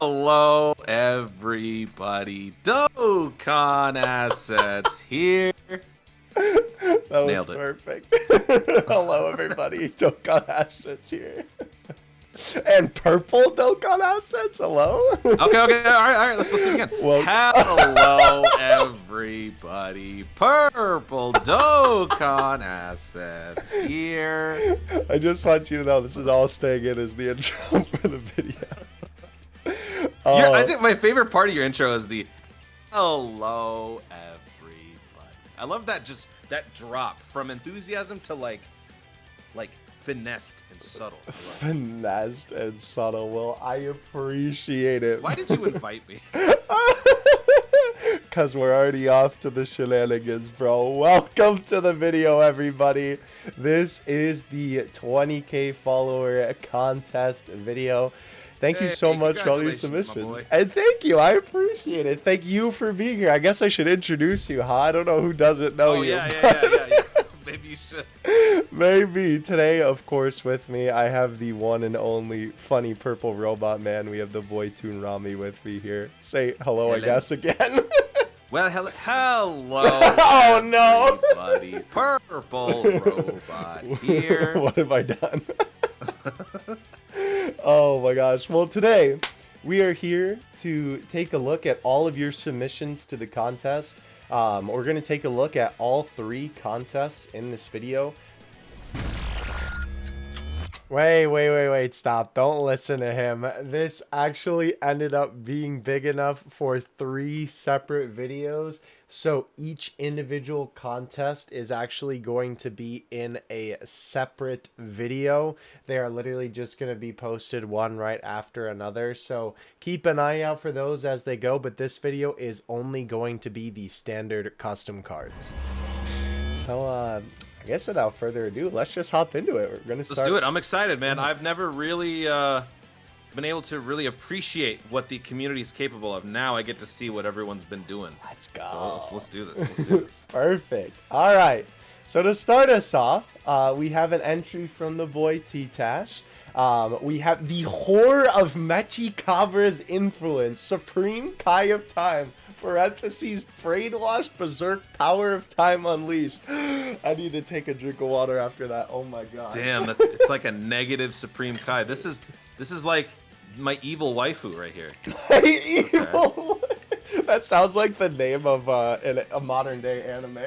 Hello, everybody. Dokkan Assets here. That was Nailed it. perfect. Hello, everybody. Dokkan Assets here. And purple Dokkan Assets. Hello. Okay. All right. Let's listen again. Well- Hello, everybody. Purple Dokkan Assets here. I just want you to know this is all staying in as the intro for the video. I think my favorite part of your intro is the hello, everybody. I love that that drop from enthusiasm to like finessed and subtle. Finessed and subtle. Well, I appreciate it. Why did you invite me? Because we're already off to the shenanigans, bro. Welcome to the video, everybody. This is the 20K follower contest video. Thank you so much for all your submissions. And thank you. I appreciate it. Thank you for being here. I guess I should introduce you, huh? I don't know who doesn't know you. Yeah. Maybe you should. Maybe. Today, of course, with me, I have the one and only funny purple robot man. We have the boy Toon with me here. Say hello, I guess, again. Well, hello. Oh, no. Everybody. Purple robot here. What have I done? Oh my gosh. Well, today we are here to take a look at all of your submissions to the contest. We're going to take a look at all 3 contests in this video. Wait, stop. Don't listen to him. This actually ended up being big enough for 3 separate videos. So each individual contest is actually going to be in a separate video. They are literally just going to be posted one right after another. So keep an eye out for those as they go. But this video is only going to be the standard custom cards. So, I guess without further ado, let's just hop into it. We're gonna start. Let's do it. I'm excited, man. I've never really been able to really appreciate what the community is capable of. Now I get to see what everyone's been doing. Let's go. So let's do this. Let's do this. Perfect. All right. So to start us off, we have an entry from the boy T-Tash. We have the Whore of Mechi Cabra's Influence, Supreme Kai of Time, parentheses, brainwashed berserk power of time unleashed. I need to take a drink of water after that. Oh my god. Damn, it's like a negative Supreme Kai. This is like my evil waifu right here. Evil. That sounds like the name of a modern day anime.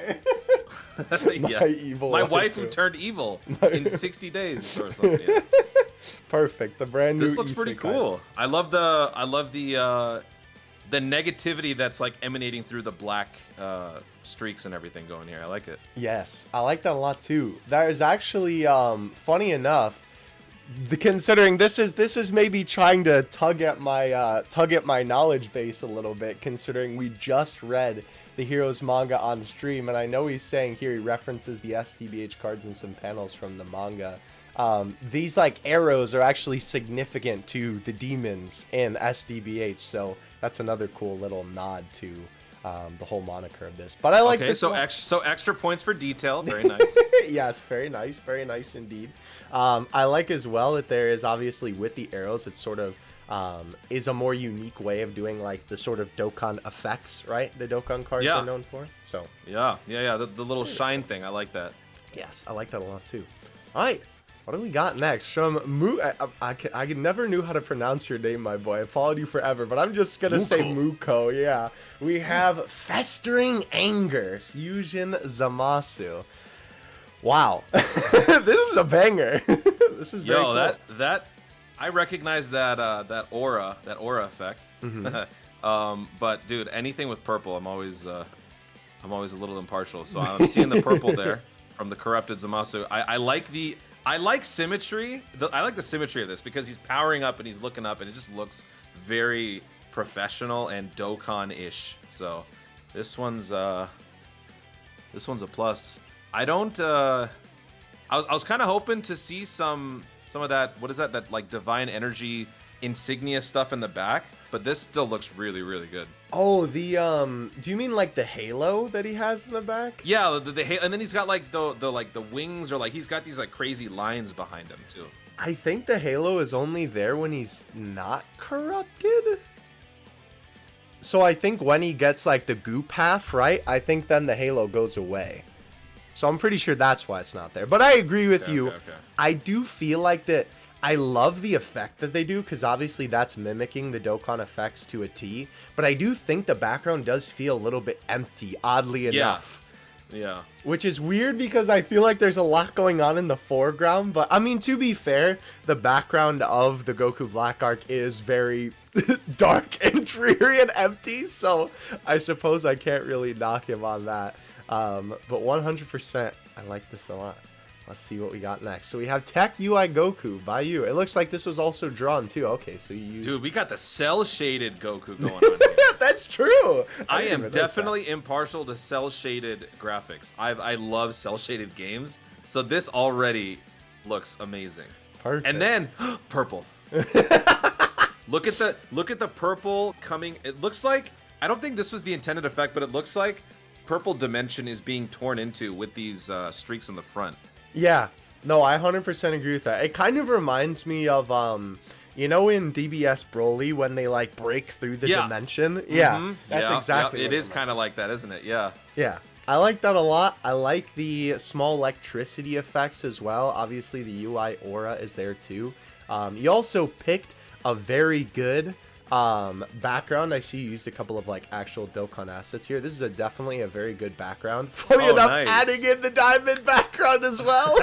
Yeah. My waifu turned evil in 60 days or something. Yeah. Perfect. The brand new. This looks pretty cool. I love the negativity that's like emanating through the black streaks and everything going here. I like it. Yes, I like that a lot too. That is actually funny enough. Considering this is maybe trying to tug at my knowledge base a little bit. Considering we just read the Heroes manga on stream, and I know he's saying here he references the SDBH cards and some panels from the manga. These like arrows are actually significant to the demons in SDBH, so that's another cool little nod to the whole moniker of this. But I like this. So extra points for detail. Very nice. Yes, very nice indeed. I like as well that there is obviously with the arrows, it's sort of is a more unique way of doing like the sort of Dokkan effects, right? The Dokkan cards are known for. So yeah. The little shine thing. I like that. Yes, I like that a lot too. All right. What do we got next? From Mu, I never knew how to pronounce your name, my boy. I followed you forever, but I'm just gonna say Muko. Yeah, we have Festering Anger, Fusion Zamasu. Wow, this is a banger. This is very cool. that I recognize that aura effect. Mm-hmm. But dude, anything with purple, I'm always a little impartial. So I'm seeing the purple there from the corrupted Zamasu. I like symmetry. I like the symmetry of this because he's powering up and he's looking up and it just looks very professional and Dokkan-ish. So this one's a plus. I don't. I was kind of hoping to see some of that. What is that? That like divine energy insignia stuff in the back. But this still looks really, really good. Oh, the do you mean like the halo that he has in the back? Yeah, the halo, and then he's got like the wings, or like he's got these like crazy lines behind him too. I think the halo is only there when he's not corrupted. So I think when he gets like the goop half, right? I think then the halo goes away. So I'm pretty sure that's why it's not there. But I agree with you. Okay. I do feel like that. I love the effect that they do because obviously that's mimicking the Dokkan effects to a T. But I do think the background does feel a little bit empty, oddly enough. Yeah. Which is weird because I feel like there's a lot going on in the foreground. But I mean, to be fair, the background of the Goku Black Arc is very dark and dreary and empty. So I suppose I can't really knock him on that. But 100%, I like this a lot. Let's see what we got next. So we have Tech UI Goku by you. It looks like this was also drawn too. Okay, so you use... Dude, we got the cell-shaded Goku going on here. That's true. I am definitely impartial to cell-shaded graphics. I love cell-shaded games, so this already looks amazing. Perfect. And then purple. Look at the purple coming. It looks like, I don't think this was the intended effect, but it looks like purple dimension is being torn into with these streaks in the front. Yeah. No, I 100% agree with that. It kind of reminds me of you know, in DBS Broly when they like break through the dimension? Yeah. That's exactly it is kind of like that, isn't it? Yeah. Yeah. I like that a lot. I like the small electricity effects as well. Obviously, the UI aura is there too. You also picked a very good background. I see you used a couple of like actual Dokkan assets here. This is definitely a very good background. Funny enough, nice. adding in the diamond background as well.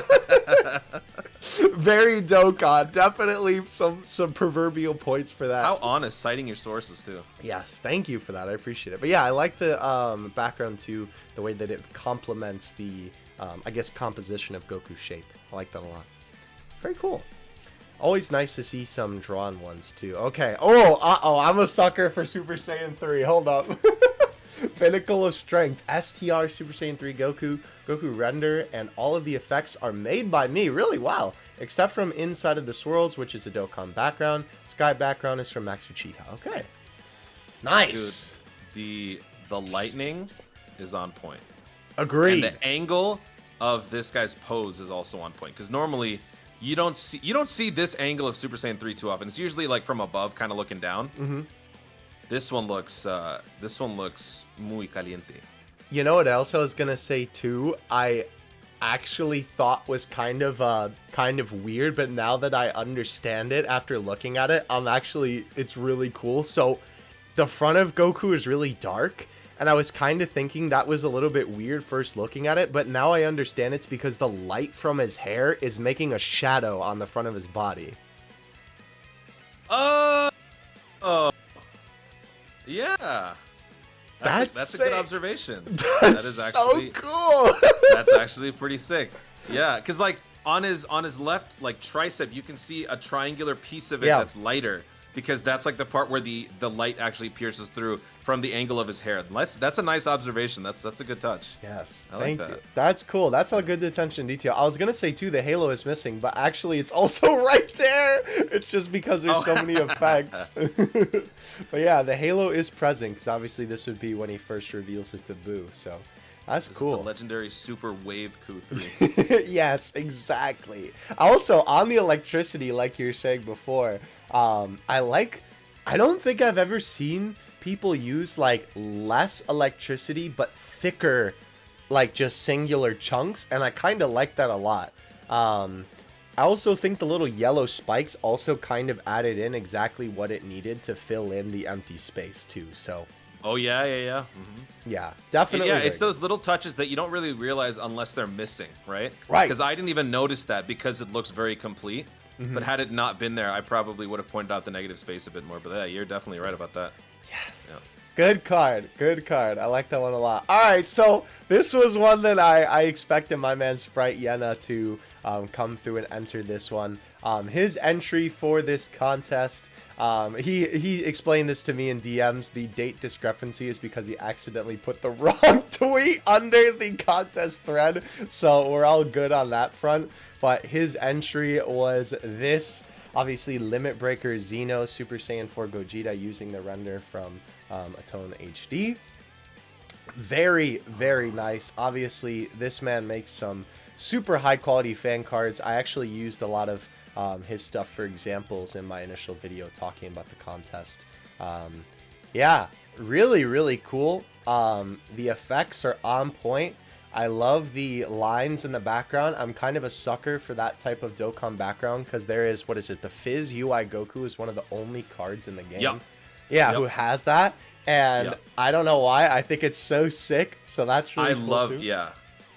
Very Dokkan. Definitely some proverbial points for that. How honest, citing your sources too. Yes, thank you for that. I appreciate it. But yeah, I like the background too, the way that it complements the, I guess, composition of Goku's shape. I like that a lot. Very cool. Always nice to see some drawn ones too. Okay. Oh, I'm a sucker for Super Saiyan 3. Hold up. Pinnacle of Strength, STR Super Saiyan 3 Goku, Goku render, and all of the effects are made by me. Really? Wow. Except from Inside of the Swirls, which is a Dokkan background. Sky background is from Max Uchiha. Okay. Nice. Dude, the lightning is on point. Agreed. And the angle of this guy's pose is also on point, because normally you don't see this angle of Super Saiyan 3 too often. It's usually like from above, kind of looking down. Mm-hmm. This one looks muy caliente. You know what else I was gonna say too? I actually thought was kind of weird, but now that I understand it after looking at it, it's really cool. So the front of Goku is really dark, and I was kind of thinking that was a little bit weird first looking at it, but now I understand it's because the light from his hair is making a shadow on the front of his body. Yeah. That's a good observation. That is actually so cool. That's actually pretty sick. Yeah, because like on his left like tricep, you can see a triangular piece of it that's lighter, because that's like the part where the light actually pierces through from the angle of his hair. That's a nice observation. That's a good touch. Yes, I like that. That's cool. That's a good attention to detail. I was gonna say too, the halo is missing, but actually it's also right there. It's just because there's so many effects. But yeah, the halo is present, because obviously this would be when he first reveals it to Boo. So that's cool. Is the legendary Super Wave Coup 3. Yes, exactly. Also, on the electricity, like you were saying before, I don't think I've ever seen people use like less electricity but thicker, like just singular chunks, and I kind of like that a lot. I also think the little yellow spikes also kind of added in exactly what it needed to fill in the empty space too. So oh yeah. Mm-hmm. Yeah, definitely. And yeah, it's those little touches that you don't really realize unless they're missing, right? Right. Because I didn't even notice that, because it looks very complete. Mm-hmm. But had it not been there, I probably would have pointed out the negative space a bit more. But yeah, you're definitely right about that. Yes. Yeah. Good card. Good card. I like that one a lot. All right, so this was one that I expected my man Sprite Yena to come through and enter this one. His entry for this contest, he explained this to me in DMs. The date discrepancy is because he accidentally put the wrong tweet under the contest thread. So we're all good on that front. But his entry was this. Obviously, Limit Breaker Xeno Super Saiyan 4 Gogeta using the render from Toon HD. Very, very nice. Obviously, this man makes some super high quality fan cards. I actually used a lot of his stuff for examples in my initial video talking about the contest. Yeah, really cool. The effects are on point. I love the lines in the background. I'm kind of a sucker for that type of Dokkan background because there is, what is it? The Fizz UI Goku is one of the only cards in the game. Yep. Yeah, Yep. who has that. And Yep. I don't know why. I think it's so sick. So that's really cool too. Yeah.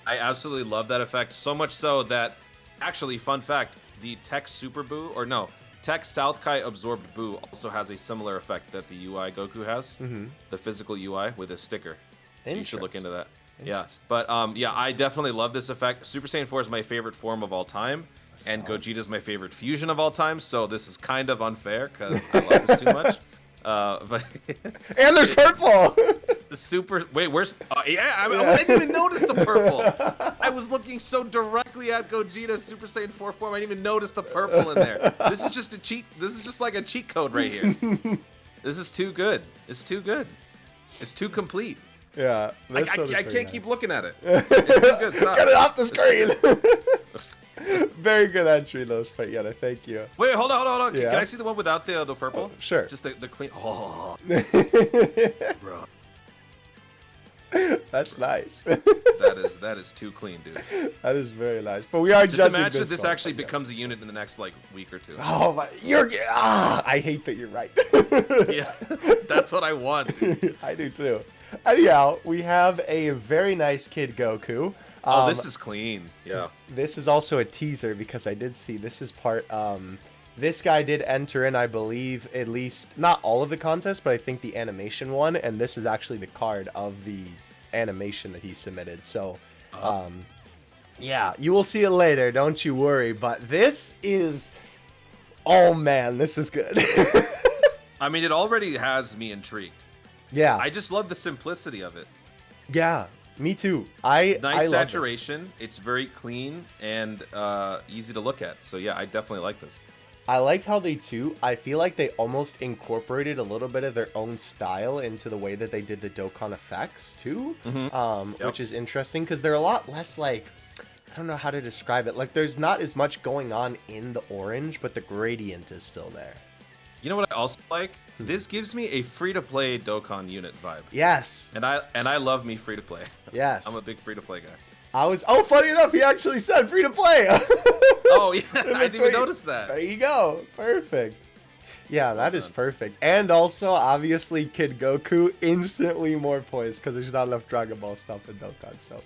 I absolutely love that effect. So much so that, actually, fun fact, the Tech Super Boo, or no, Tech South Kai Absorbed Boo also has a similar effect that the UI Goku has. The physical UI with a sticker. So you should look into that. Yeah, but yeah, I definitely love this effect. Super Saiyan 4 is my favorite form of all time, and Gogeta is my favorite fusion of all time. So this is kind of unfair because I love this too much. But And there's purple. the super where's? Yeah, I didn't even notice the purple. I was looking so directly at Gogeta's Super Saiyan 4 form. I didn't even notice the purple in there. This is just a cheat. This is just like a cheat code right here. This is too good. It's too good. It's too complete. Yeah, I can't keep looking at it. It's too good. Stop. Get it off the screen. Very good entry, though, Spaghetti. Thank you. Wait, hold on. Yeah? Can I see the one without the purple? Oh, sure. Just the clean. Oh, bro. That's nice. That is too clean, dude. That is very nice. But we are Just judging imagine this one, actually I guess. becomes a unit in the next like week or two. Oh my! I hate that you're right. Yeah, that's what I want, dude. I do too. Anyhow, we have a very nice Kid Goku. Oh, this is clean. Yeah. This is also a teaser because I did see this is part. This guy did enter in, I believe, at least not all of the contests, but I think the animation one, and this is actually the card of the animation that he submitted. So, yeah, you will see it later. Don't you worry. But this is, oh man, this is good. I mean, it already has me intrigued. Yeah, I just love the simplicity of it. yeah, me too. I Nice love this. saturation. It's very clean and easy to look at. So yeah, I definitely like this. I like how I feel like they almost incorporated a little bit of their own style into the way that they did the Dokkan effects too, which is interesting because they're a lot less like, I don't know how to describe it. Like there's not as much going on in the orange, but the gradient is still there. You know what I also like? This gives me a free-to-play Dokkan unit vibe. Yes. And I love me free-to-play. Yes. I'm a big free-to-play guy. Funny enough, he actually said free to play. Oh, yeah. I didn't even notice that. There you go. Perfect. Yeah, that is perfect. And also, obviously, Kid Goku instantly more poised because there's not enough Dragon Ball stuff in Dokkan. So,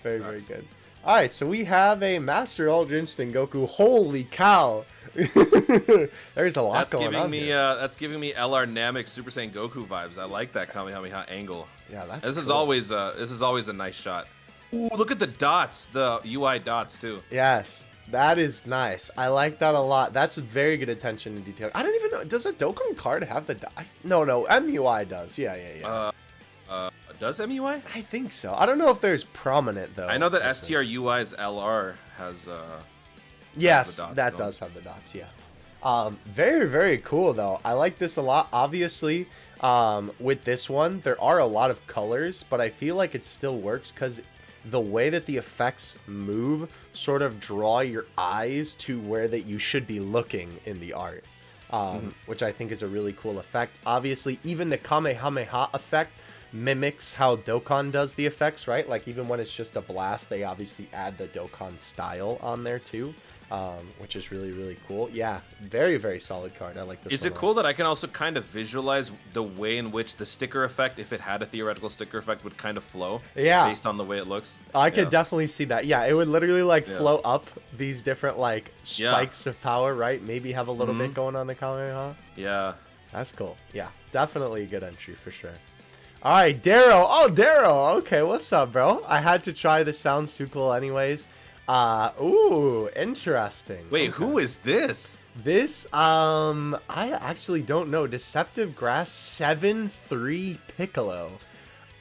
very good. All right, so we have a Master Ultra Instinct Goku. Holy cow. There's a lot going on here. That's giving me LR Namek Super Saiyan Goku vibes. I like that Kamehameha angle. Yeah, that's This cool. is always a nice shot. Ooh, look at the dots, the UI dots too. Yes, that is nice. I like that a lot. That's very good attention to detail. I don't even know. Does a Dokkan card have the dot? No, MUI does. Yeah. Does MUI? I think so. I don't know if there's prominent though. I know that STRUI's LR has. Yes, the dots that going. does have the dots. Yeah. Very cool though. I like this a lot. Obviously, with this one, there are a lot of colors, but I feel like it still works because the way that the effects move sort of draw your eyes to where that you should be looking in the art, which I think is a really cool effect. Obviously, even the Kamehameha effect mimics how Dokkan does the effects, right? Like even when it's just a blast, they obviously add the Dokkan style on there too, which is really cool. Yeah, very solid card. I like this. Is it cool that I can also kind of visualize the way in which the sticker effect, if it had a theoretical sticker effect, would kind of flow? Yeah. Based on the way it looks. I could definitely see that. Yeah, it would literally like flow up these different like spikes of power, right? Maybe have a little bit going on the Kamehameha. Yeah. That's cool. Yeah, definitely a good entry for sure. All right, Darrow. Oh, Darrow. Okay, what's up, bro? I had to try the sounds too cool anyways. Ooh, interesting. Wait, who is this? This, I actually don't know. Deceptive Grass 7-3 Piccolo.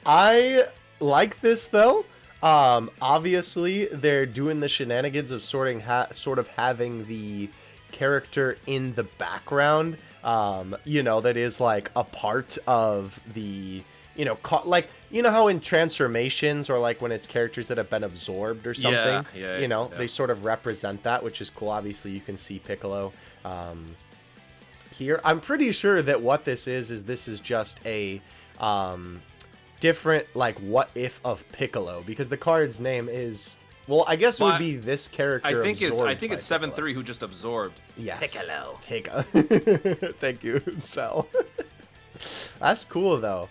I like this though. Obviously they're doing the shenanigans of sort of having the character in the background. That is like a part of the like, how in transformations, or like when it's characters that have been absorbed or something, they sort of represent that, which is cool. Obviously you can see Piccolo here. I'm pretty sure that what this is this is just a different, like, what if of Piccolo, because the card's name is, well, I guess it would be this character. I think it's Piccolo. 7-3 who just absorbed. Yes. Piccolo. Thank you, Sal. That's cool though.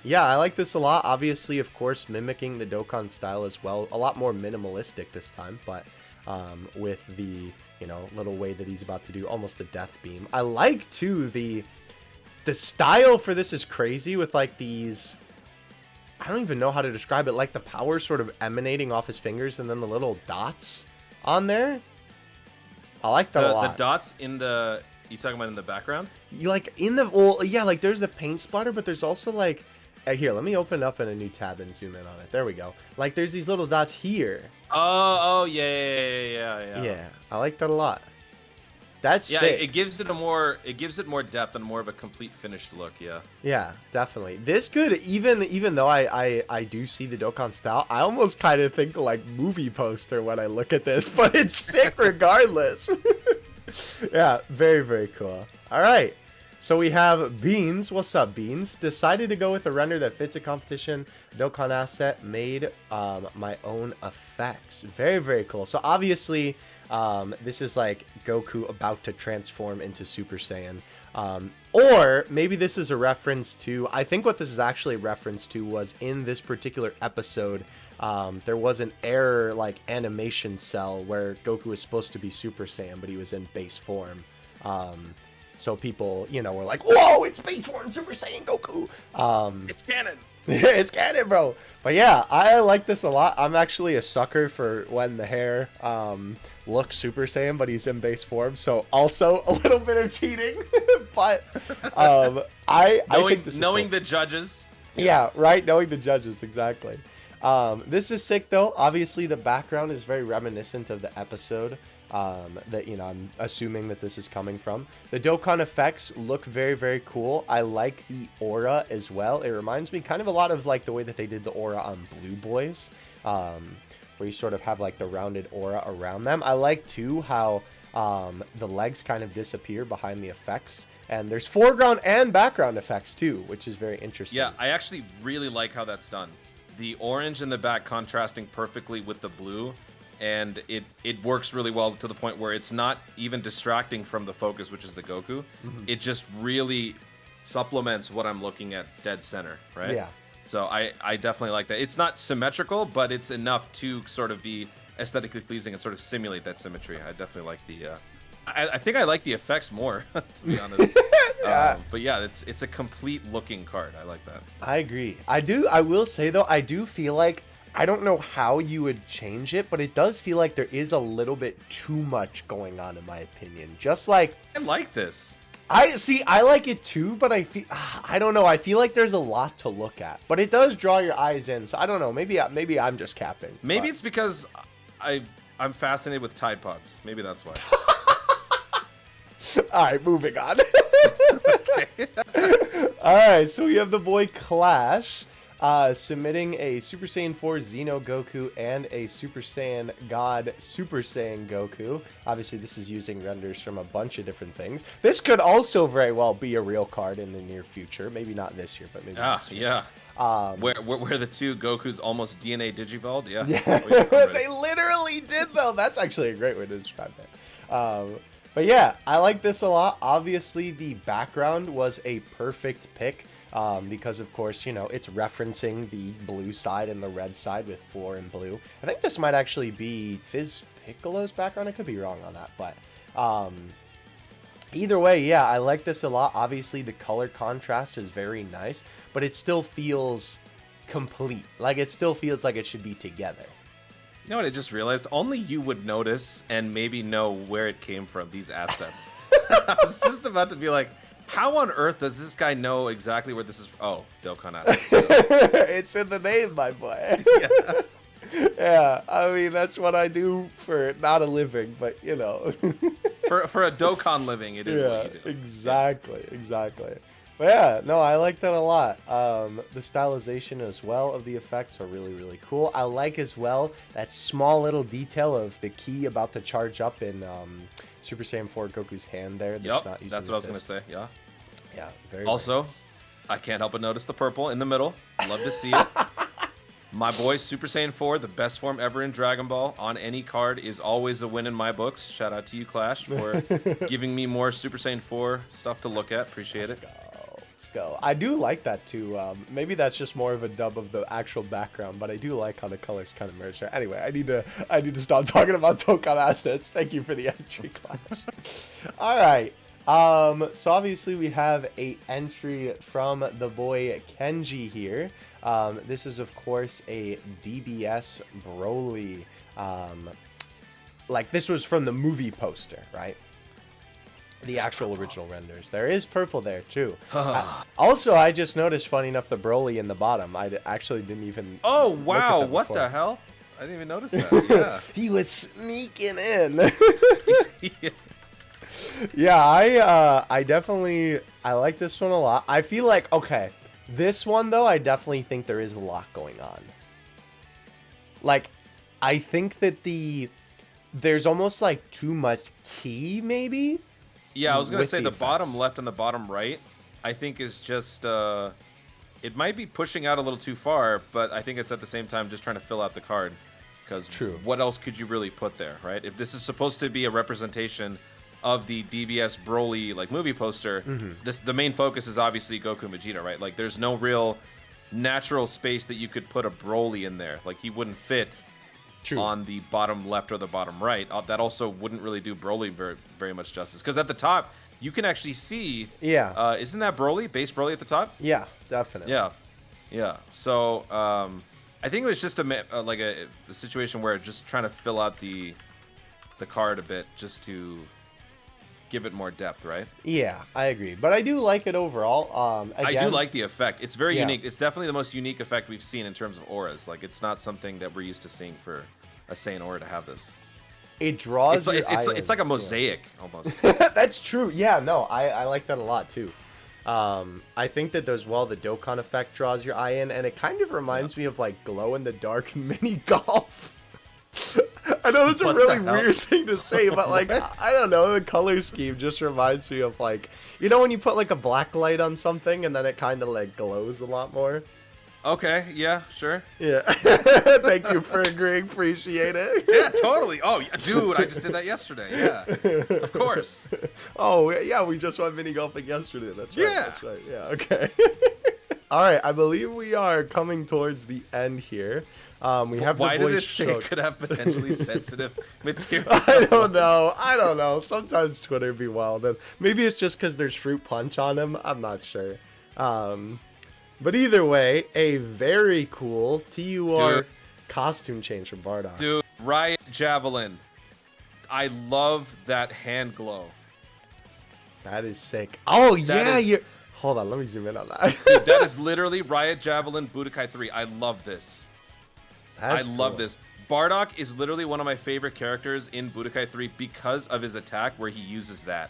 Yeah, I like this a lot. Obviously, of course, mimicking the Dokkan style as well. A lot more minimalistic this time, but with the little way that he's about to do almost the death beam. I like too the style for this is crazy with like these. I don't even know how to describe it. Like the power sort of emanating off his fingers, and then the little dots on there. I like that a lot. The dots in the. You talking about in the background? You like in the, well, yeah, like there's the paint splatter, but there's also like, here, let me open it up in a new tab and zoom in on it. There we go. Like there's these little dots here. Oh yeah. Yeah, I like that a lot. That's sick. It gives it more depth and more of a complete finished look. Yeah, definitely. This could, even though I do see the Dokkan style, I almost kind of think like movie poster when I look at this, but it's sick regardless. Yeah, very, very cool. All right, so we have Beans. What's up, Beans? Decided to go with a render that fits a competition Dokkan asset. Made my own effects. Very, very cool. So obviously, this is like Goku about to transform into Super Saiyan. Or maybe this is a reference to, I think what this is actually a reference to was in this particular episode, there was an error, like animation cell where Goku was supposed to be Super Saiyan, but he was in base form. So people, were like, whoa, it's base form Super Saiyan Goku. It's canon. It's canon, bro. But yeah, I like this a lot. I'm actually a sucker for when the hair looks Super Saiyan, but he's in base form. So also a little bit of cheating. But I think this is knowing cool. the judges. Yeah, right. Knowing the judges, exactly. This is sick though. Obviously, the background is very reminiscent of the episode that I'm assuming that this is coming from. The Dokkan effects look very, very cool. I like the aura as well. It reminds me kind of a lot of like the way that they did the aura on Blue Boys, where you sort of have like the rounded aura around them. I like too how the legs kind of disappear behind the effects. And there's foreground and background effects too, which is very interesting. Yeah, I actually really like how that's done. The orange in the back contrasting perfectly with the blue, and it works really well to the point where it's not even distracting from the focus, which is the Goku. Mm-hmm. It just really supplements what I'm looking at dead center, right? Yeah. So I definitely like that. It's not symmetrical, but it's enough to sort of be aesthetically pleasing and sort of simulate that symmetry. I definitely like the... I think I like the effects more, to be honest. Yeah. But yeah, it's a complete looking card. I like that. I agree. I will say though, I do feel like, I don't know how you would change it, but it does feel like there is a little bit too much going on in my opinion. Just like, I like this. I like it too, but I don't know. I feel like there's a lot to look at, but it does draw your eyes in. So I don't know. Maybe I'm just capping. Maybe it's because I'm fascinated with Tide Pods. Maybe that's why. All right, moving on. All right, so we have the boy Clash submitting a Super Saiyan 4 Xeno Goku and a Super Saiyan God Super Saiyan Goku. Obviously, this is using renders from a bunch of different things. This could also very well be a real card in the near future. Maybe not this year, but maybe next year. Yeah. Where the two Gokus almost DNA digivolved? Yeah. They literally did, though. That's actually a great way to describe it. But yeah, I like this a lot. Obviously, the background was a perfect pick because, of course, it's referencing the blue side and the red side with 4 and blue. I think this might actually be Fizz Piccolo's background. I could be wrong on that, but either way, yeah, I like this a lot. Obviously, the color contrast is very nice, but it still feels complete. Like, it still feels like it should be together. You know what I just realized? Only you would notice and maybe know where it came from, these assets. I was just about to be like, how on earth does this guy know exactly where this is from? Oh, Dokkan assets. It's in the name, my boy. Yeah. Yeah, I mean, that's what I do for not a living, but, For a Dokkan living, it is what you do. Exactly. But yeah, no, I like that a lot. The stylization as well of the effects are really, really cool. I like as well that small little detail of the key about to charge up in Super Saiyan 4 Goku's hand there. Yep, that's what I was gonna say. Yeah. Yeah, very. Also, nice. I can't help but notice the purple in the middle. Love to see it. My boy, Super Saiyan 4, the best form ever in Dragon Ball, on any card is always a win in my books. Shout out to you, Clash, for giving me more Super Saiyan 4 stuff to look at. Appreciate it. Let's go. I do like that too. Maybe that's just more of a dub of the actual background, but I do like how the colors kind of merge there. Anyway, I need to stop talking about Dokkan assets. Thank you for the entry, Clash. All right. So obviously we have a entry from the boy Kenji here. This is of course a DBS Broly. Like this was from the movie poster, right? The actual original renders. There is purple there too. Also, I just noticed, funny enough, the Broly in the bottom. I actually didn't even. Oh wow! What the hell? I didn't even notice that. Yeah. He was sneaking in. Yeah, I definitely like this one a lot. I feel like, okay, this one though, I definitely think there is a lot going on. Like, I think that there's almost like too much key, maybe. Yeah, I was gonna say the effects. bottom left and the bottom right, I think is just it might be pushing out a little too far, but I think it's at the same time just trying to fill out the card. Because what else could you really put there, right? If this is supposed to be a representation of the DBS Broly like movie poster, the main focus is obviously Goku and Vegeta, right? Like there's no real natural space that you could put a Broly in there. Like he wouldn't fit on the bottom left or the bottom right. That also wouldn't really do Broly very much justice. Because at the top, you can actually see, isn't that Broly, base Broly at the top? Yeah, definitely. Yeah. So I think it was just a situation where just trying to fill out the card a bit just to give it more depth, right? Yeah, I agree. But I do like it overall. Again, I do like the effect. It's very unique. It's definitely the most unique effect we've seen in terms of auras. Like, it's not something that we're used to seeing for a Saiyan aura to have this. It draws it's like a mosaic, almost. That's true. Yeah, no, I like that a lot, too. I think that as well, the Dokkan effect draws your eye in, and it kind of reminds me of, like, glow-in-the-dark mini-golf. I know that's a really weird thing to say, but like, I don't know, the color scheme just reminds me of like, you know when you put like a black light on something and then it kind of like glows a lot more? Okay, yeah, sure. Yeah. Thank you for agreeing, appreciate it. Yeah, totally. Oh, dude, I just did that yesterday, yeah. Of course. Oh, yeah, we just went mini golfing yesterday, that's right. Yeah. That's right, yeah, okay. All right, I believe we are coming towards the end here. We have Why the boy did it say Shook. it could have potentially sensitive material? I don't know. Sometimes Twitter be wild. And maybe it's just because there's fruit punch on him. I'm not sure. But either way, a very cool TUR costume change from Bardock. Dude, Riot Javelin. I love that hand glow. That is sick. Oh, yeah. Hold on. Let me zoom in on that. Dude, that is literally Riot Javelin Budokai 3. I love this. I love this. Bardock is literally one of my favorite characters in Budokai 3 because of his attack where he uses that.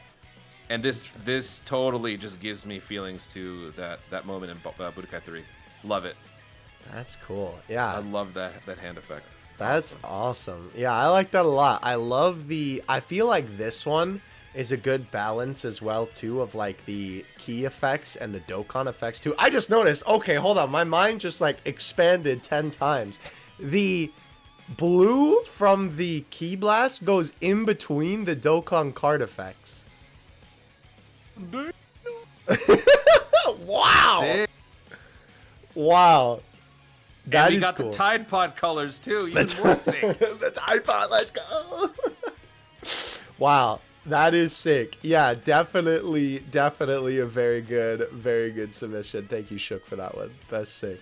And this totally just gives me feelings to that moment in Budokai 3. Love it. That's cool. Yeah. I love that hand effect. That's awesome. Yeah, I like that a lot. I feel like this one is a good balance as well too of like the key effects and the Dokkan effects too. I just noticed, okay, hold on. My mind just like expanded 10 times. The blue from the Ki Blast goes in between the Dokkan card effects. Wow! Sick. Wow. And we got cool. The Tide Pod colors too, even more sick. The Tide Pod, let's go! Wow, that is sick. Yeah, definitely a very good submission. Thank you, Shook, for that one. That's sick.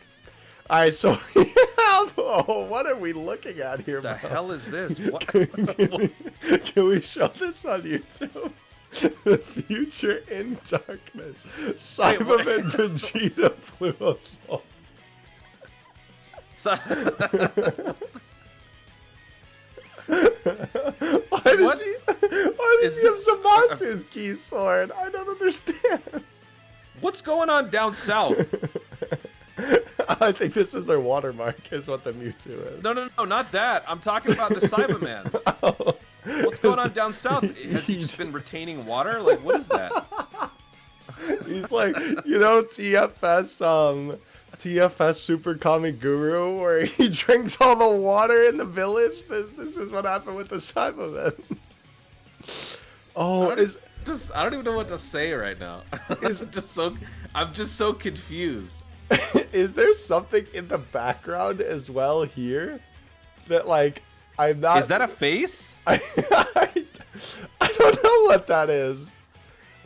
All right, so we have, what are we looking at here, bro? The hell is this? What? Can we show this on YouTube? The Future in Darkness. Cyberman Vegeta Pluto Soul. Why does he have Zamasu's key sword? I don't understand. What's going on down south? I think this is their watermark, is what the Mewtwo is. No, not that. I'm talking about the Cyberman. Oh. What's going on down south? Has he just been retaining water? Like, what is that? He's like, you know, TFS Super Kami Guru, where he drinks all the water in the village. This is what happened with the Cyberman. Oh, I don't even know what to say right now. I'm just so confused. Is there something in the background as well here that, like, I'm not? Is that a face? I don't know what that is.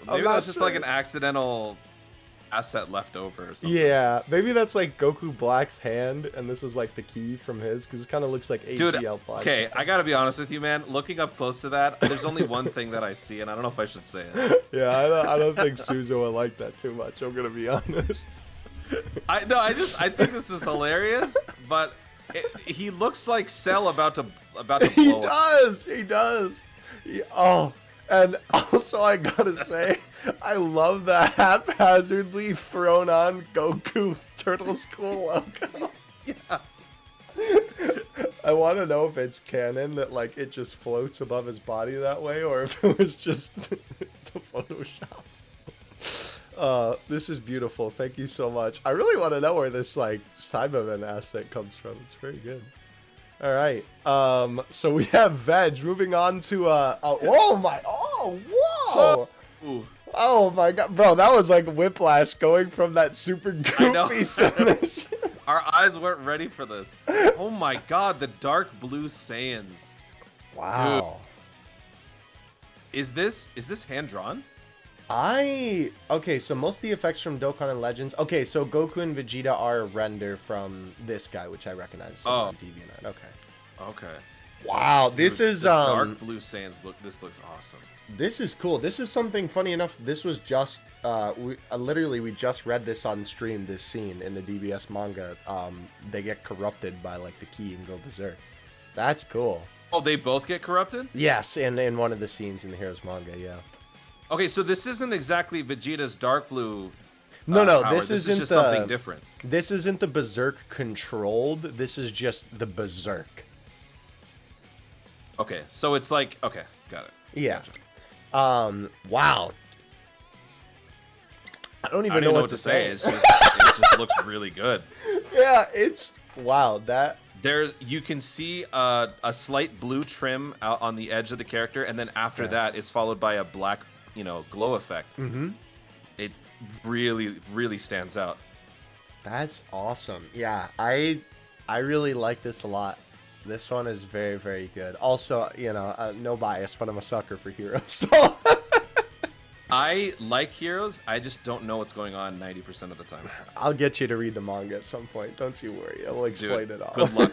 Maybe that's just like an accidental asset left over or something. Yeah, maybe that's like Goku Black's hand, and this is like the key from his, because it kind of looks like Dude, AGL Black. okay, I gotta be honest with you, man. Looking up close to that, there's only one thing that I see, and I don't know if I should say it. Yeah, I don't think Suzu would like that too much. I'm gonna be honest. I think this is hilarious, but he looks like Cell about to blow He up. does. He does. Oh, and also I gotta say, I love the haphazardly thrown on Goku Turtle School logo. Yeah. I want to know if it's canon that, like, it just floats above his body that way, or if it was just the Photoshop. This is beautiful. Thank you so much. I really want to know where this, like, Cyberman asset comes from. It's very good. All right. So we have Veg moving on to whoa. Ooh. Oh my god, bro, that was like whiplash going from that super goofy submission. Our eyes weren't ready for this. Oh my god, the dark blue Saiyans. Wow. Dude. Is this hand drawn? Okay, so most of the effects from Dokkan and Legends. Okay, so Goku and Vegeta are a render from this guy, which I recognize. On DeviantArt. Okay. Wow, Dude, this is the dark blue Saiyans this looks awesome. This is cool. This is something funny enough. This was just we just read this on stream. This scene in the DBS manga. They get corrupted by like the key and go berserk. That's cool. Oh, they both get corrupted? Yes, in one of the scenes in the Heroes manga. Yeah. Okay, so this isn't exactly Vegeta's dark blue. No, power. this isn't just something different. This isn't the berserk controlled. This is just the berserk. Okay, so it's like okay, got it. Yeah. Gotcha. Wow. I don't even know what to say. It just looks really good. Yeah, it's wow. That there you can see a slight blue trim out on the edge of the character, and then after that, it's followed by a black, glow effect. Mm-hmm. It really, really stands out. That's awesome. Yeah, I really like this a lot. This one is very, very good. Also, no bias, but I'm a sucker for Heroes. So I like Heroes. I just don't know what's going on 90% of the time. I'll get you to read the manga at some point. Don't you worry. I'll explain it all. Good luck.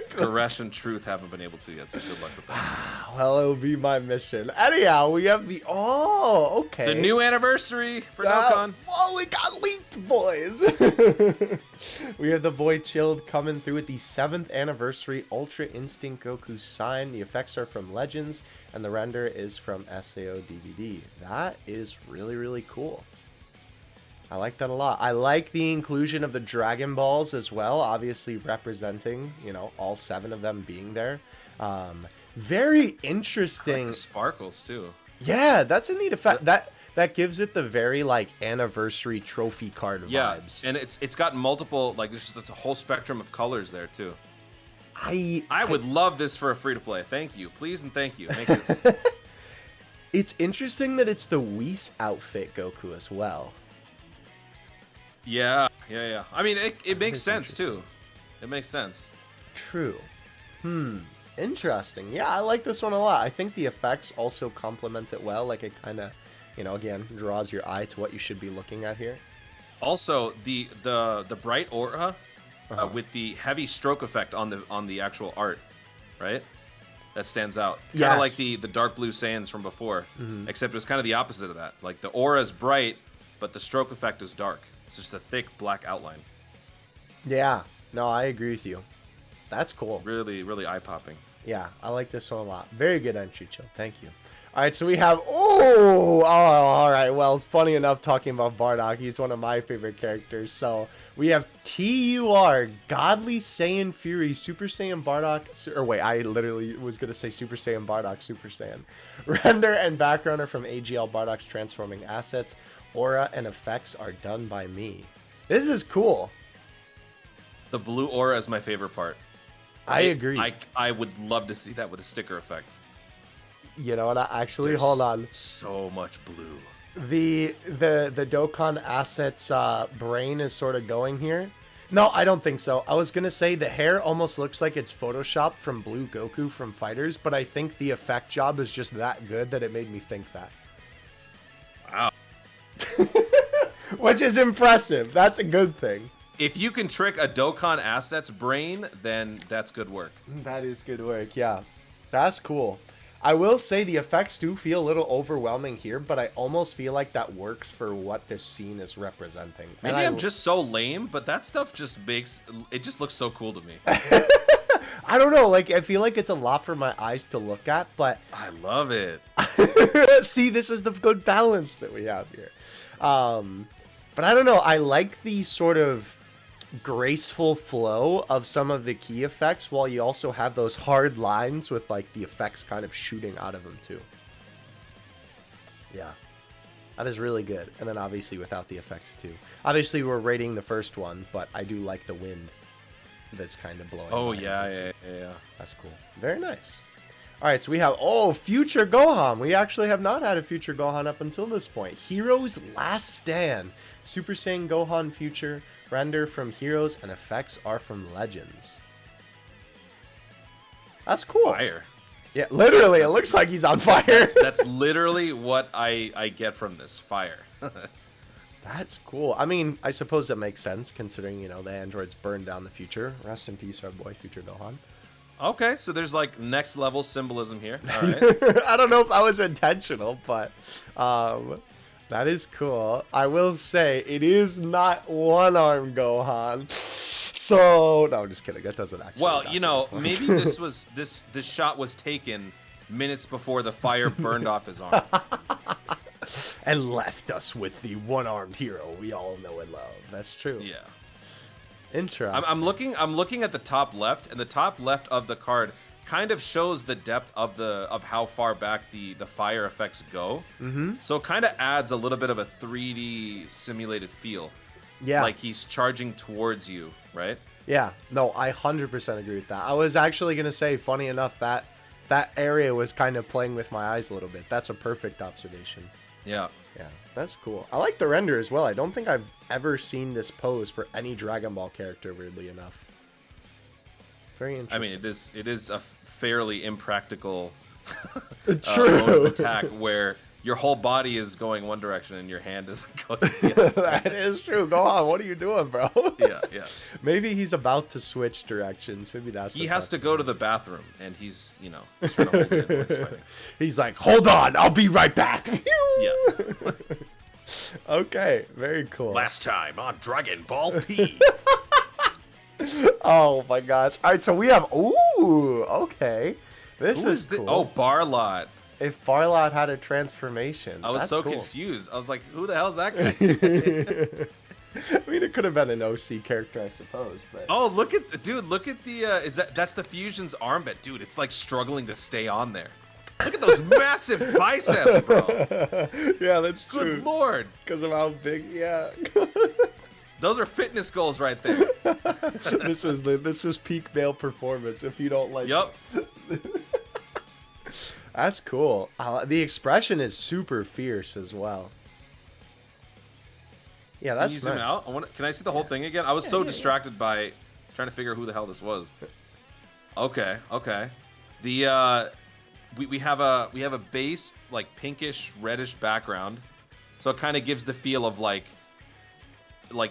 Goresh and Truth haven't been able to yet, so good luck with that. Well, it'll be my mission. Anyhow, we have the okay. The new anniversary for Dokkan. Oh, we got leaked, boys. We have the boy Chilled coming through with the 7th anniversary Ultra Instinct Goku sign. The effects are from Legends, and the render is from SAO DVD. That is really, really cool. I like that a lot. I like the inclusion of the Dragon Balls as well, obviously representing, all 7 of them being there. Very interesting. I like the sparkles too. Yeah, that's a neat effect. That gives it the very like anniversary trophy card vibes. And it's got multiple there's just a whole spectrum of colors there too. I would love this for a free to play. Thank you, please and thank you. Make this. It's interesting that it's the Whis outfit Goku as well. Yeah. I mean, it makes sense too. It makes sense. True. Interesting. Yeah, I like this one a lot. I think the effects also complement it well. Like it kind of, again, draws your eye to what you should be looking at here. Also, the bright aura with the heavy stroke effect on the actual art, right? That stands out. Kind of like the dark blue Saiyans from before, except it was kind of the opposite of that. Like the aura is bright, but the stroke effect is dark. It's just a thick black outline. Yeah. No, I agree with you. That's cool. Really, really eye-popping. Yeah, I like this one a lot. Very good entry, Chill. Thank you. All right, so we have oh, all right. Well, it's funny enough talking about Bardock. He's one of my favorite characters. So we have TUR, Godly Saiyan Fury, Super Saiyan Bardock. Or wait, I literally was gonna say Super Saiyan Bardock, Super Saiyan. Render and background from AGL Bardock's transforming assets. Aura and effects are done by me. This is cool. The blue aura is my favorite part. I agree. I would love to see that with a sticker effect. You know what? Actually, There's hold on. So much blue. The Dokkan assets brain is sort of going here. No, I don't think so. I was gonna say the hair almost looks like it's photoshopped from Blue Goku from Fighters, but I think the effect job is just that good that it made me think that. Wow. Which is impressive. That's a good thing. If you can trick a Dokkan assets brain, then that's good work. That is good work. Yeah, that's cool. I will say the effects do feel a little overwhelming here, but I almost feel like that works for what this scene is representing. Maybe I'm just so lame, but that stuff just makes it just looks so cool to me. I don't know, like I feel like it's a lot for my eyes to look at, but I love it. see, this is the good balance that we have here. But I don't know, I like the sort of graceful flow of some of the key effects while you also have those hard lines with like the effects kind of shooting out of them too. Yeah, that is really good. And then obviously without the effects too. Obviously we're rating the first one, but I do like the wind that's kind of blowing. Oh yeah. That's cool. Very nice. All right, so we have Future Gohan. We actually have not had a Future Gohan up until this point. Heroes Last Stand. Super Saiyan Gohan Future. Render from Heroes and effects are from Legends. That's cool. Fire. Yeah, literally, it looks like he's on fire. That's literally what I get from this. Fire. That's cool. I mean, I suppose that makes sense considering, you know, the androids burned down the future. Rest in peace, our boy, Future Gohan. Okay, so there's like next level symbolism here. All right. I don't know if that was intentional, but that is cool. I will say it is not one-arm Gohan. So no, I'm just kidding. That doesn't actually. Well, you know, maybe this shot was taken minutes before the fire burned off his arm. And left us with the one-armed hero we all know and love. That's true. Yeah. Interesting. I'm looking at the top left, and the top left of the card kind of shows the depth of how far back the fire effects go. Mm-hmm. So it kind of adds a little bit of a 3D simulated feel. Yeah. Like he's charging towards you, right? Yeah. No, I 100% agree with that. I was actually going to say, funny enough, that area was kind of playing with my eyes a little bit. That's a perfect observation. Yeah. Yeah, that's cool. I like the render as well. I don't think I've ever seen this pose for any Dragon Ball character, weirdly enough. Very interesting. I mean, it is a fairly impractical True. mode of attack where your whole body is going one direction and your hand is going the other. That is true. Go on. What are you doing, bro? Yeah. Maybe he's about to switch directions. Maybe that's he has to go to the bathroom, and he's he's trying to hold it while he's fighting. He's like, hold on, I'll be right back. Yeah. Okay, very cool. Last time on Dragon Ball P. Oh my gosh. All right, so we have. Ooh, okay. This is cool. Oh, Barlot. If Barlot had a transformation. I was that's so cool. confused. I was like, who the hell's that guy? I mean, it could have been an OC character, I suppose. But Oh, look at the that's the Fusion's armband, dude. It's like struggling to stay on there. Look at those massive biceps, bro. Yeah, that's true. Good lord. Because of how big, yeah. Those are fitness goals right there. This is peak male performance. If you don't like, Yup. That's cool. The expression is super fierce as well. Yeah, that's Can you zoom nice. out? Can I see the whole thing again? I was so distracted by trying to figure out who the hell this was. Okay. The we have a base like pinkish reddish background, so it kind of gives the feel of like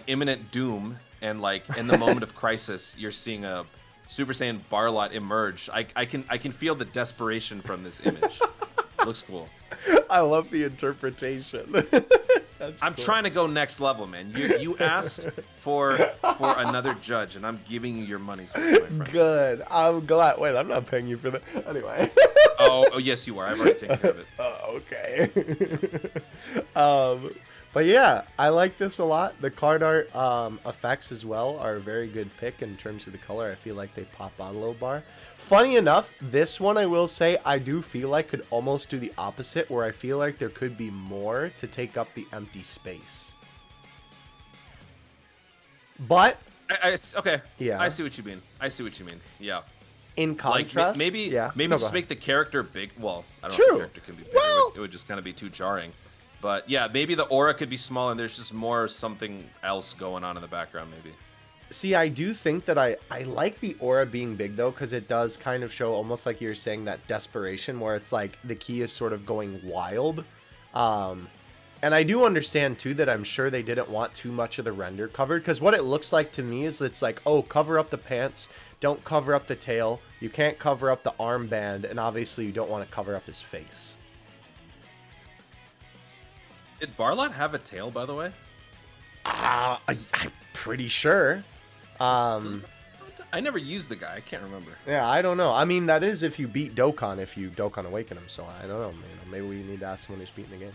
imminent doom, and like in the moment of crisis, you're seeing a Super Saiyan Barlot emerge. I can feel the desperation from this image. Looks cool. I love the interpretation. I'm trying to go next level, man. You asked for another judge, and I'm giving you your money's worth, my friend. Good. I'm glad. Wait, I'm not paying you for that. Anyway. Oh, yes, you are. I've already taken care of it. Okay. But yeah, I like this a lot. The card art effects as well are a very good pick in terms of the color. I feel like they pop out a little bar. Funny enough, this one I will say I do feel like could almost do the opposite, where I feel like there could be more to take up the empty space. But okay. Yeah. I see what you mean. Yeah. in contrast, maybe yeah. just make the character big. Well, I don't know if the character can be big. Well, It would just kind of be too jarring. But yeah, maybe the aura could be small and there's just more something else going on in the background, maybe. see, I do think that I like the aura being big, though, because it does kind of show, almost like you're saying, that desperation, where it's like the key is sort of going wild. And I do understand, too, that I'm sure they didn't want too much of the render covered, because what it looks like to me is it's like, oh, cover up the pants, don't cover up the tail, you can't cover up the armband, and obviously you don't want to cover up his face. Did Barlot have a tail, by the way? I'm pretty sure. I never used the guy. I can't remember. Yeah, I don't know. I mean, that is if you beat Dokkan, if you Dokkan Awaken him. So I don't know. Maybe we need to ask someone who's beaten the game.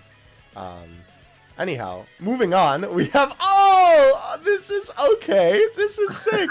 Anyhow, moving on. We have... Oh! This is okay. This is sick.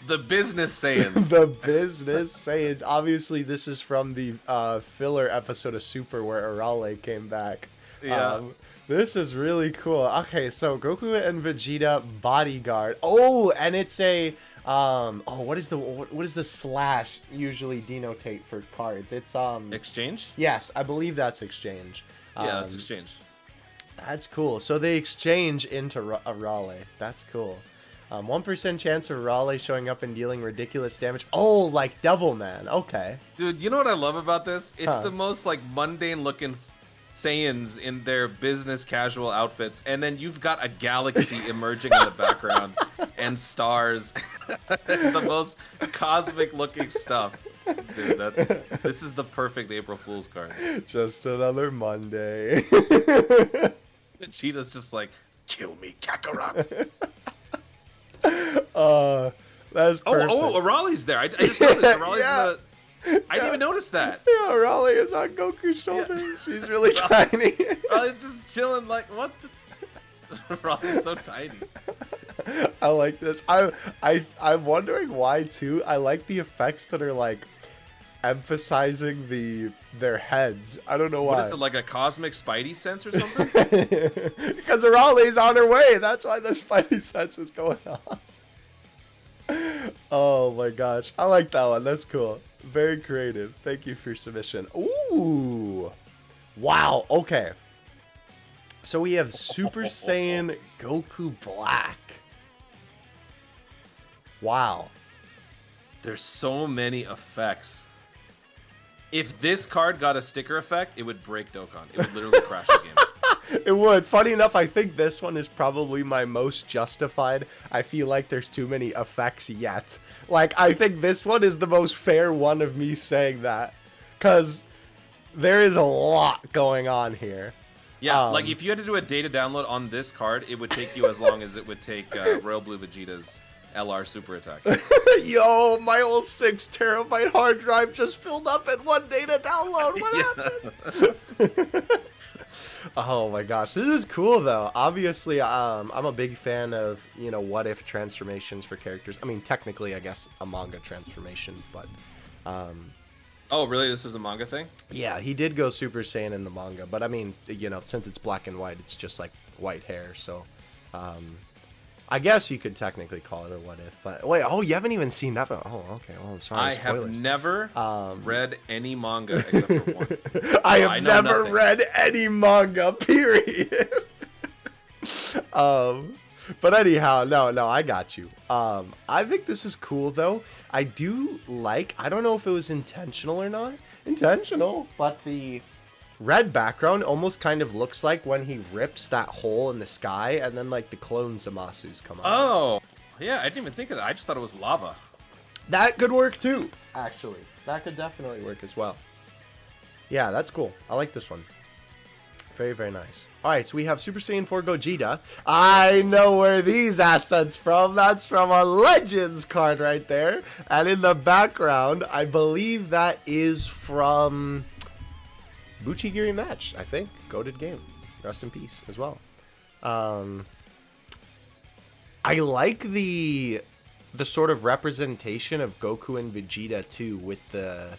The Business Saiyans. The Business Saiyans. Obviously, this is from the filler episode of Super where Arale came back. Yeah. This is really cool. Okay, so Goku and Vegeta bodyguard. Oh, and it's a what is the slash usually denotate for cards? It's Exchange? Yes, I believe that's exchange. Yeah, that's exchange. That's cool. So they exchange into Arale. That's cool. 1% chance of Raleigh showing up and dealing ridiculous damage. Oh, like Devilman. Okay. Dude, you know what I love about this? It's the most like mundane looking Saiyans in their business casual outfits, and then you've got a galaxy emerging in the background and stars. The most cosmic looking stuff. Dude, this is the perfect April Fool's card. Just another Monday. Cheetah's just like, kill me, Kakarot. That's perfect. Oh, Raleigh's there. I just noticed. Raleigh's Yeah. I didn't even notice that. Yeah, Raleigh is on Goku's shoulder. Yeah. She's really tiny. Raleigh's just chilling like, what the... Raleigh's so tiny. I like this. I'm wondering why, too. I like the effects that are, like, emphasizing their heads. I don't know why. What is it, like a cosmic Spidey sense or something? Because Raleigh's on her way. That's why the Spidey sense is going on. Oh my gosh. I like that one. That's cool. Very creative. Thank you for your submission. Ooh. Wow. Okay. So we have Super Saiyan Goku Black. Wow. There's so many effects. If this card got a sticker effect, it would break Dokkan. It would literally crash the game. It would. Funny enough, I think this one is probably my most justified. I feel like there's too many effects yet. Like, I think this one is the most fair one of me saying that. Because there is a lot going on here. Yeah, like if you had to do a data download on this card, it would take you as long as it would take Royal Blue Vegeta's LR super attack. Yo, my old 6 terabyte hard drive just filled up in one data download. What happened? Oh my gosh, this is cool though. Obviously, I'm a big fan of, you know, what if transformations for characters. I mean, technically, I guess a manga transformation, but Oh, really? This is a manga thing? yeah, he did go Super Saiyan in the manga, but I mean, you know, since it's black and white, it's just like white hair, so I guess you could technically call it a what if. But wait, oh, you haven't even seen that one. Oh, okay. Oh, I'm sorry. I Spoilers. have never read any manga except for one. I So have know never nothing. read any manga, period. But anyhow, no, I got you. I think this is cool, though. I do like, I don't know if it was intentional or not. Intentional, but the red background almost kind of looks like when he rips that hole in the sky and then, like, the clone Zamasus come out. Oh, yeah, I didn't even think of that. I just thought it was lava. That could work, too, actually. That could definitely work as well. Yeah, that's cool. I like this one. Very, very nice. All right, so we have Super Saiyan 4 Gogeta. I know where these assets from. That's from a Legends card right there. And in the background, I believe that is from Buchigiri match, I think. Goated game. Rest in peace as well. I like the sort of representation of Goku and Vegeta too, with the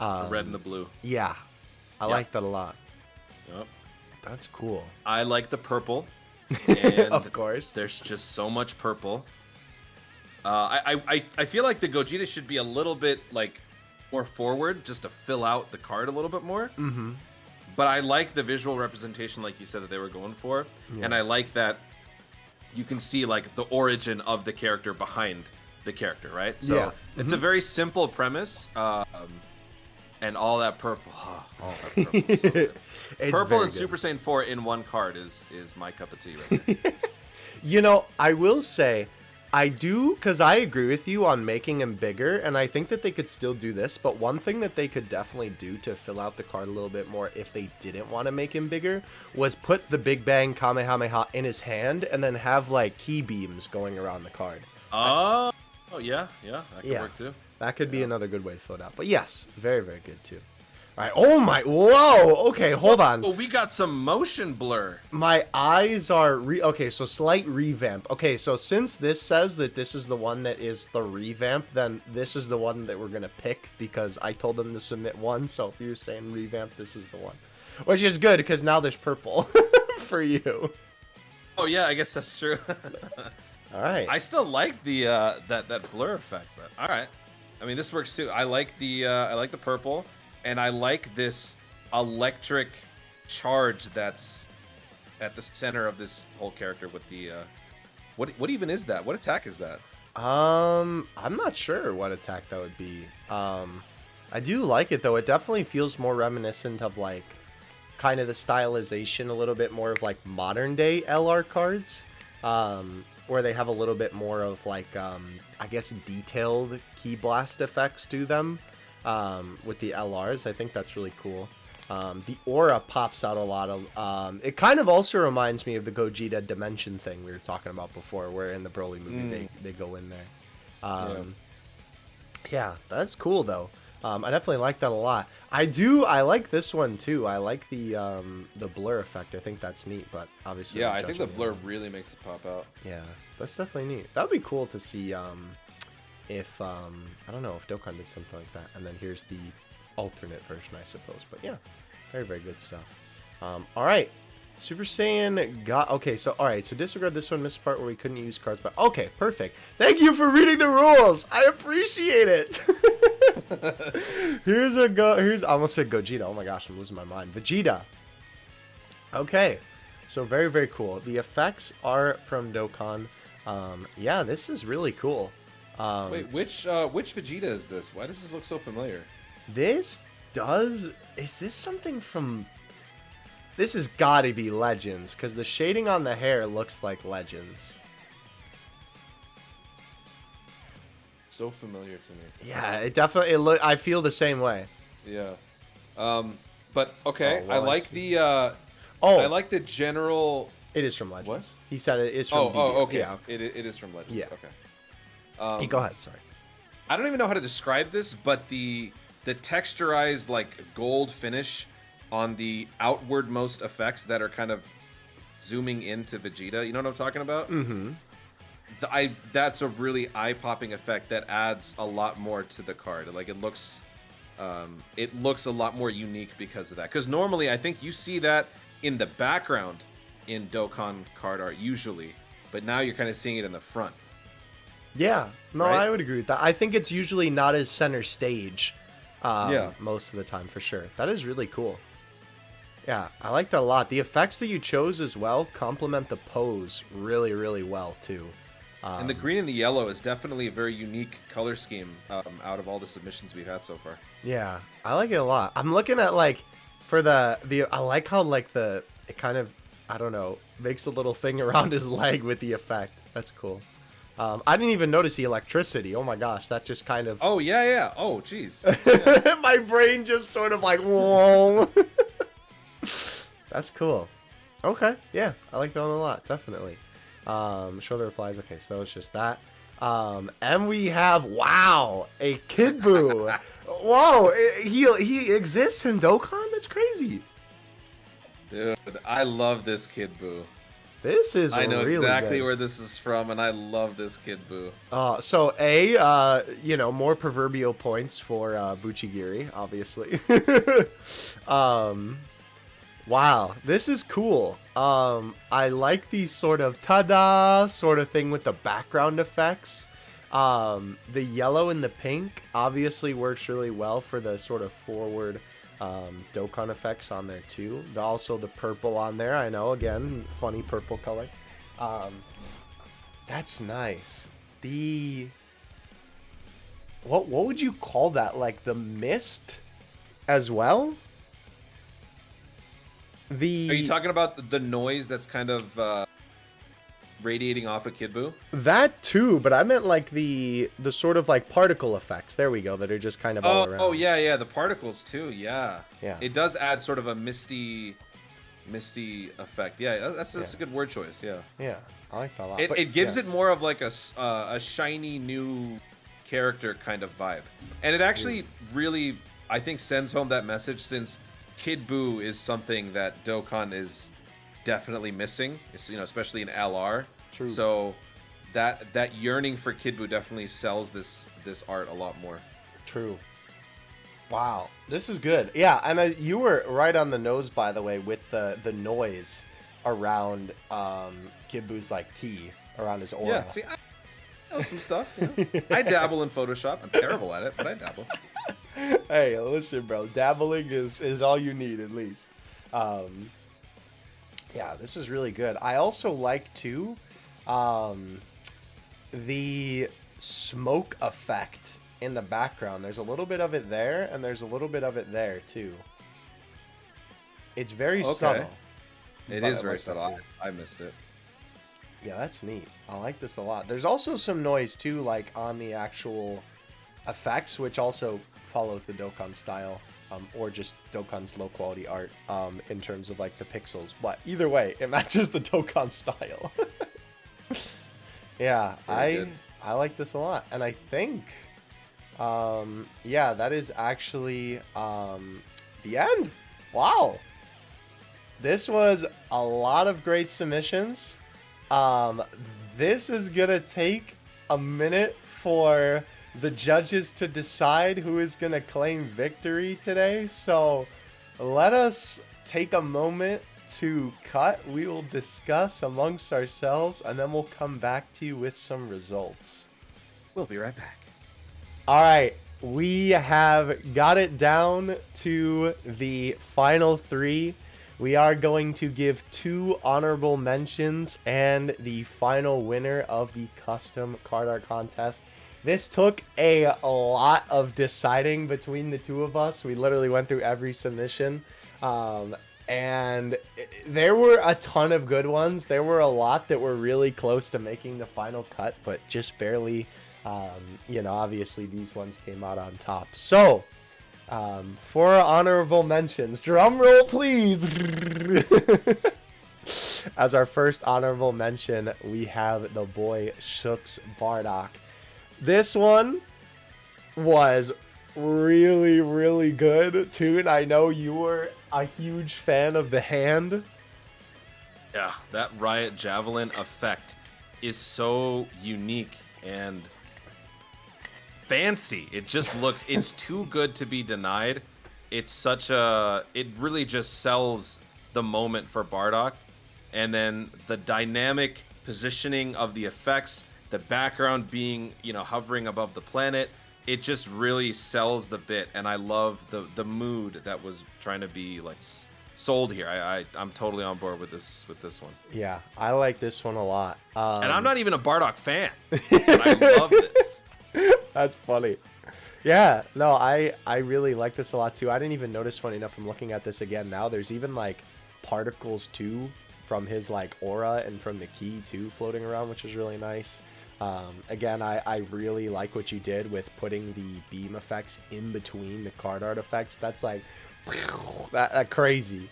red and the blue. Yeah, I like that a lot. Yep. That's cool. I like the purple. And of course. There's just so much purple. I feel like the Gogeta should be a little bit like more forward, just to fill out the card a little bit more. Mm-hmm. But I like the visual representation, like you said, that they were going for, and I like that you can see like the origin of the character behind the character, right? So it's a very simple premise, and all that purple, all that purple, is so good. Purple and Super Saiyan 4 in one card is my cup of tea right there. You know, I will say, I do, because I agree with you on making him bigger, and I think that they could still do this, but one thing that they could definitely do to fill out the card a little bit more if they didn't want to make him bigger was put the Big Bang Kamehameha in his hand and then have, like, key beams going around the card. Oh, yeah, that could work too. That could be another good way to fill it out. But yes, very, very good too. All right. Oh my, whoa. Okay, hold on. Oh, we got some motion blur. My eyes are okay, so slight revamp. Okay, so since this says that this is the one that is the revamp, then this is the one that we're gonna pick because I told them to submit one. So if you're saying revamp, this is the one, which is good because now there's purple for you. Oh yeah, I guess that's true. All right. I still like the that blur effect, but all right. I mean, this works too. I like the purple. And I like this electric charge that's at the center of this whole character with the what even is that? What attack is that? I'm not sure what attack that would be. I do like it though. It definitely feels more reminiscent of like kind of the stylization a little bit more of like modern day LR cards. Where they have a little bit more of like I guess detailed key blast effects to them. With the LRs, I think that's really cool. The aura pops out a lot of. It kind of also reminds me of the Gogeta Dimension thing we were talking about before, where in the Broly movie they go in there. Yeah, that's cool though. I definitely like that a lot. I like this one too. I like the blur effect. I think that's neat, but obviously I think the blur really makes it pop out. Yeah, that's definitely neat. That would be cool to see. If I don't know if Dokkan did something like that, and then here's the alternate version, I suppose. But yeah, very, very good stuff. All right, Super Saiyan got okay. So all right, so disregard this one, missed part where we couldn't use cards, but okay, perfect. Thank you for reading the rules. I appreciate it. Here's I almost said Gogeta. Oh my gosh, I'm losing my mind. Vegeta. Okay, so very, very cool. The effects are from Dokkan. Yeah, this is really cool. Wait, which Vegeta is this? Why does this look so familiar? Is this something from... This has got to be Legends, because the shading on the hair looks like Legends. So familiar to me. Yeah, it definitely... I feel the same way. Yeah. But, okay, well, I like the... I like the general... It is from Legends. What? He said it is from okay. Yeah, okay. It is from Legends. Yeah. Okay. Go ahead, sorry. I don't even know how to describe this, but the texturized like gold finish on the outwardmost effects that are kind of zooming into Vegeta, you know what I'm talking about? Mm-hmm. That's a really eye-popping effect that adds a lot more to the card. Like it looks a lot more unique because of that. Because normally I think you see that in the background in Dokkan card art usually, but now you're kind of seeing it in the front. Yeah, no, right? I would agree with that. I think it's usually not as center stage most of the time, for sure. That is really cool. Yeah, I like that a lot. The effects that you chose as well complement the pose really, really well, too. And the green and the yellow is definitely a very unique color scheme out of all the submissions we've had so far. Yeah, I like it a lot. I'm looking at, like, for the I like how, like, it kind of, I don't know, makes a little thing around his leg with the effect. That's cool. I didn't even notice the electricity. Oh my gosh, that just kind of... Oh, yeah. Oh, jeez. Yeah. My brain just sort of like, whoa. That's cool. Okay, yeah, I like that one a lot, definitely. Show the replies. Okay, so that was just that. And we have, wow, a Kid Buu. Whoa, he exists in Dokkan That's crazy. Dude, I love this Kid Buu. This is I know really exactly good. where this is from, and I love this Kid Buu. So more proverbial points for Buchigiri, obviously. Wow, this is cool. I like these sort of ta-da sort of thing with the background effects. The yellow and the pink obviously works really well for the sort of forward Dokkan effects on there too. Also the purple on there, I know, again, funny purple color. That's nice. What would you call that? Like the mist as well? Are you talking about the noise that's kind of radiating off of Kid Buu? That too, but I meant like the sort of like particle effects. There we go, that are just kind of all around. Oh yeah, the particles too. Yeah. Yeah. It does add sort of a misty effect. Yeah, that's a good word choice. Yeah. Yeah, I like that a lot. It gives it more of like a shiny new character kind of vibe, and it actually really, I think, sends home that message, since Kid Buu is something that Dokkan is definitely missing. It's, especially in LR. True. So that yearning for Kid Buu definitely sells this art a lot more. True. Wow, this is good. Yeah, and you were right on the nose, by the way, with the noise around Kid Buu's like key around his aura. Yeah. See, I know some stuff. I dabble in Photoshop. I'm terrible at it, but I dabble. Hey, listen, bro. Dabbling is all you need, at least. Yeah, this is really good. I also like, too, the smoke effect in the background. There's a little bit of it there, and there's a little bit of it there, too. It's very subtle. It is very subtle. I missed it. Yeah, that's neat. I like this a lot. There's also some noise, too, like on the actual effects, which also follows the Dokkan style, or just Dokkan's low quality art, in terms of like the pixels. But either way, it matches the Dokkan style. Yeah, I like this a lot, and I think, yeah, that is actually the end. Wow, this was a lot of great submissions. This is gonna take a minute for the judges to decide who is going to claim victory today. So let us take a moment to cut. We will discuss amongst ourselves, and then we'll come back to you with some results. We'll be right back. All right. We have got it down to the final three. We are going to give 2 honorable mentions and the final winner of the custom card art contest. This took a lot of deciding between the two of us. We literally went through every submission. And there were a ton of good ones. There were a lot that were really close to making the final cut, but just barely. Obviously these ones came out on top. So, for our honorable mentions, drum roll please. As our first honorable mention, we have the boy Shooks Bardock. This one was really, really good, Toon. I know you were a huge fan of the hand. Yeah, that Riot Javelin effect is so unique and fancy. It just looks, it's too good to be denied. It really just sells the moment for Bardock. And then the dynamic positioning of the effects, the background being, hovering above the planet, it just really sells the bit. And I love the mood that was trying to be like sold here. I'm totally on board with this one. Yeah, I like this one a lot. And I'm not even a Bardock fan, but I love this. That's funny. Yeah, no, I really like this a lot too. I didn't even notice, funny enough, I'm looking at this again now. There's even like particles too from his like aura and from the key too floating around, which is really nice. Again, I really like what you did with putting the beam effects in between the card art effects. That's like that crazy.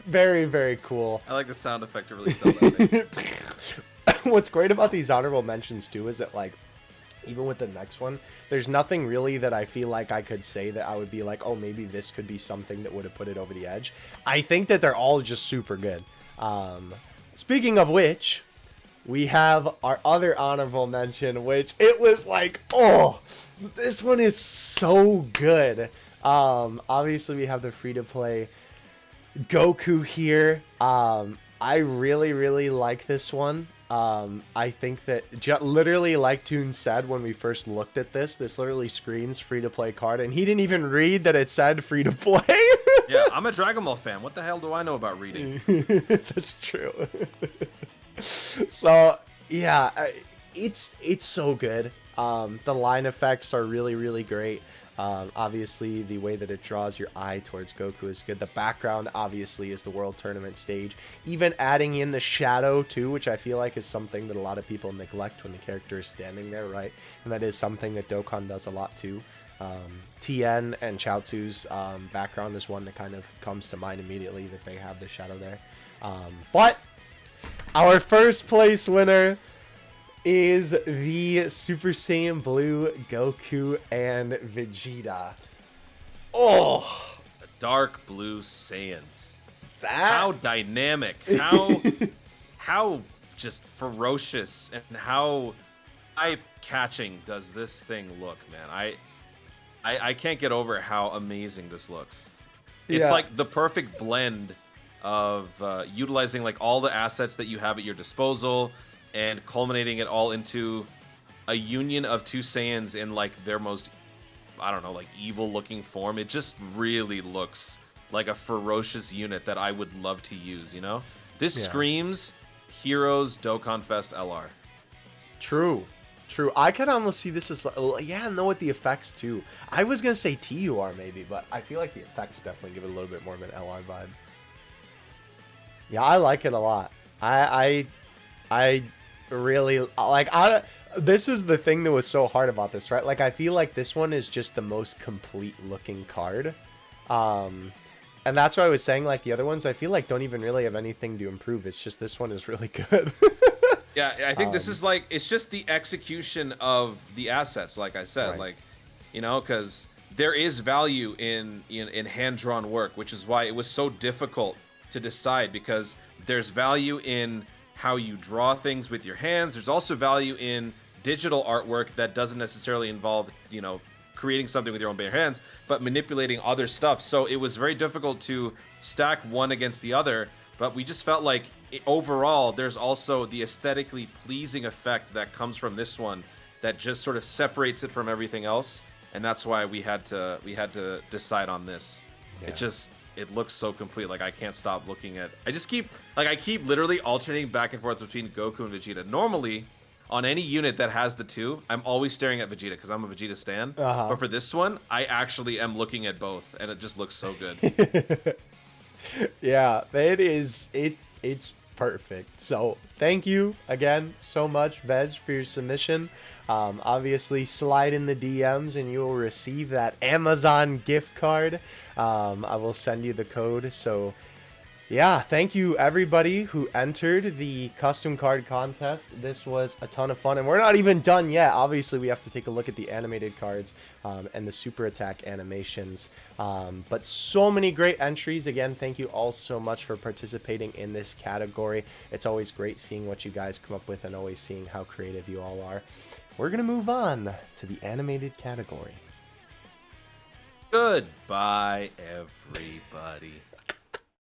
Very, very cool. I like the sound effect to really sell that thing. What's great about these honorable mentions too is that like even with the next one, there's nothing really that I feel like I could say that I would be like, oh, maybe this could be something that would have put it over the edge. I think that they're all just super good. Speaking of which, we have our other honorable mention, which it was like, oh, this one is so good. Obviously, we have the free-to-play Goku here. I really, really like this one. I think that literally, like Toon said when we first looked at this literally screams free-to-play card, and he didn't even read that it said free-to-play. Yeah, I'm a Dragon Ball fan. What the hell do I know about reading? That's true. So yeah, it's so good. The line effects are really, really great. Obviously, the way that it draws your eye towards Goku is good. The background, obviously, is the World Tournament stage. Even adding in the shadow, too, which I feel like is something that a lot of people neglect when the character is standing there, right? And that is something that Dokkan does a lot, too. Tien and Chaozu's background is one that kind of comes to mind immediately, that they have the shadow there. But our first place winner is the Super Saiyan Blue Goku and Vegeta. Oh, The dark blue Saiyans. that How dynamic, how just ferocious, and how eye-catching does this thing look, man. I can't get over how amazing this looks. It's Yeah. like the perfect blend of utilizing like all the assets that you have at your disposal and culminating it all into a union of two Saiyans in like their most, I don't know, like evil looking form. It just really looks like a ferocious unit that I would love to use, you know? This Yeah. screams Heroes Dokkan Fest LR. True. I could almost see this as, yeah, no, with the effects too. I was gonna say TUR maybe, but I feel like the effects definitely give it a little bit more of an LR vibe. Yeah, I like it a lot. I really like. This is the thing that was so hard about this, right? Like, I feel like this one is just the most complete looking card. And that's why I was saying, like, the other ones I feel like don't even really have anything to improve. It's just this one is really good. Yeah, I think this is like, it's just the execution of the assets, like I said, Right. like, you know, because there is value in hand-drawn work, which is why it was so difficult to decide, because there's value in how you draw things with your hands. There's also value in digital artwork that doesn't necessarily involve, you know, creating something with your own bare hands, but manipulating other stuff. So it was very difficult to stack one against the other, but we just felt like overall there's also the aesthetically pleasing effect that comes from this one that just sort of separates it from everything else, and that's why we had to decide on this. Yeah. It looks so complete. Like, I can't stop looking at. I keep literally alternating back and forth between Goku and Vegeta. Normally, on any unit that has the two, I'm always staring at Vegeta because I'm a Vegeta stan. Uh-huh. But for this one, I actually am looking at both, and it just looks so good. Yeah, it is. It's perfect. So thank you again so much, Veg, for your submission. Obviously, slide in the DMs and you will receive that Amazon gift card. I will send you the code. So yeah, thank you everybody who entered the custom card contest. This was a ton of fun, and we're not even done yet. Obviously, we have to take a look at the animated cards and the super attack animations. But so many great entries. Again, thank you all so much for participating in this category. It's always great seeing what you guys come up with and always seeing how creative you all are. We're going to move on to the animated category. Goodbye, everybody.